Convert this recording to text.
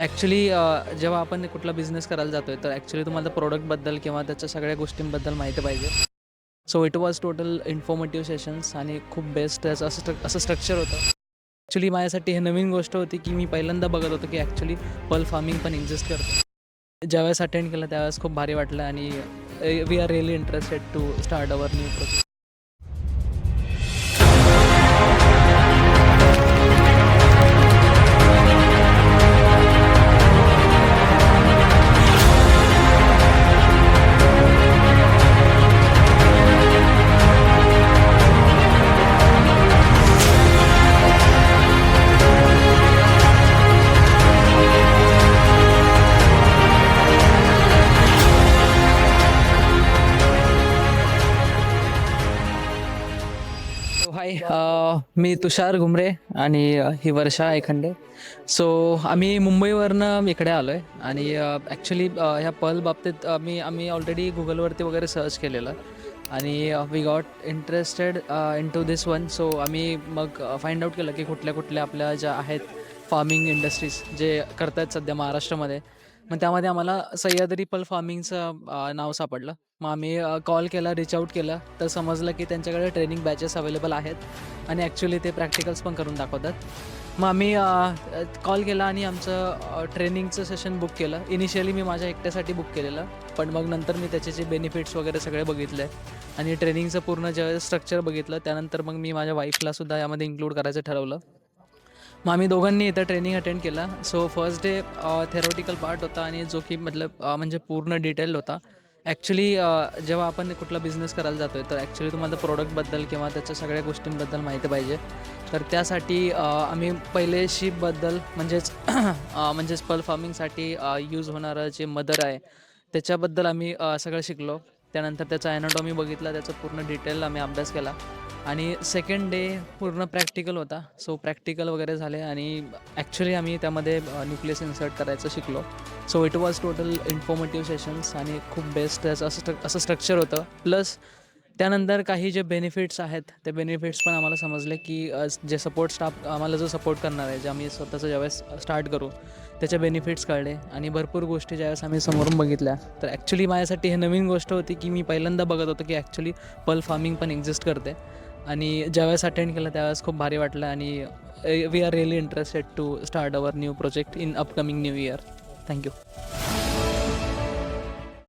Actually जेव्हा आपण कुठला बिझनेस करायला जातोय तर ॲक्च्युली तुम्हाला प्रॉडक्टबद्दल किंवा त्याच्या सगळ्या गोष्टींबद्दल माहिती पाहिजे. So it was total informative sessions आणि खूप बेस्ट त्याचं असं स्ट्रक्चर होतं. ॲक्च्युली माझ्यासाठी हे नवीन गोष्ट होती की मी पहिल्यांदा बघत होतो की ॲक्च्युली पर्ल फार्मिंग पण एक्झिस्ट करतं. ज्यावेळेस अटेंड केलं त्यावेळेस खूप भारी वाटलं आणि we are really interested to start our new project. Hi, मी तुषार घुमरे आणि ही वर्षा एखंडे. सो आम्ही मुंबईवरनं इकडे आलो आहे आणि ॲक्च्युली ह्या पर्ल बाबतीत आम्ही ऑलरेडी गुगलवरती वगैरे सर्च केलेलं आणि we got interested in to this one. So आम्ही मग फाइंड आऊट केलं की कुठल्या कुठल्या आपल्या ज्या आहेत फार्मिंग इंडस्ट्रीज जे करत आहेत सध्या महाराष्ट्रामध्ये. मग त्यामध्ये आम्हाला सह्याद्री पर्ल फार्मिंगचं नाव सापडलं. मग आम्ही कॉल केला, रीच आऊट केलं, तर समजलं की त्यांच्याकडे ट्रेनिंग बॅचेस अवेलेबल आहेत आणि ॲक्च्युली ते प्रॅक्टिकल्स पण करून दाखवतात. मग आम्ही कॉल केला आणि आमचं ट्रेनिंगचं सेशन बुक केलं. इनिशियली मी माझ्या एकट्यासाठी बुक केलेलं, पण मग नंतर मी त्याचे जे बेनिफिट्स वगैरे सगळे बघितले आणि ट्रेनिंगचं पूर्ण जे स्ट्रक्चर बघितलं, त्यानंतर मग मी माझ्या वाईफलासुद्धा यामध्ये इन्क्लूड करायचं ठरवलं. मग आम्ही दोघांनी इथं ट्रेनिंग अटेंड केला. So first day theoretical part होता आणि जो की म्हणजे पूर्ण डिटेल होता. ॲक्च्युली जेव्हा आपण कुठला बिझनेस करायला जातो आहे तर ॲक्च्युली तुम्हाला प्रॉडक्टबद्दल किंवा त्याच्या सगळ्या गोष्टींबद्दल माहिती पाहिजे. तर त्यासाठी आम्ही पहिले शीपबद्दल म्हणजेच पर्ल फार्मिंगसाठी यूज होणारं जे मदर आहे त्याच्याबद्दल आम्ही सगळं शिकलो. त्यानंतर त्याचा ॲनाटॉमी बघितला, त्याचा पूर्ण डिटेल आम्ही अभ्यास केला आणि सेकंड डे पूर्ण प्रॅक्टिकल होता. सो प्रॅक्टिकल वगैरे झाले आणि ॲक्च्युली आम्ही त्यामध्ये न्यूक्लियस इन्सर्ट करायचं शिकलो. So it was total informative sessions आणि खूप बेस्ट त्याचं असं स्ट्रक्चर होतं. प्लस त्यानंतर काही जे बेनिफिट्स आहेत ते बेनिफिट्स पण आम्हाला समजले की जे सपोर्ट स्टाफ आम्हाला जो सपोर्ट करणार आहे, जे आम्ही स्वतःचं ज्यावेळेस स्टार्ट करू त्याचे बेनिफिट्स कळले आणि भरपूर गोष्टी ज्यावेळेस आम्ही समोरून बघितल्या. तर ॲक्च्युली माझ्यासाठी हे नवीन गोष्ट होती की मी पहिल्यांदा बघत होतो की ॲक्च्युली पर्ल फार्मिंग पण एक्झिस्ट करते आणि ज्यावेळेस अटेंड केलं त्यावेळेस खूप भारी वाटलं आणि we are really interested to start our new project in upcoming new year. Thank you.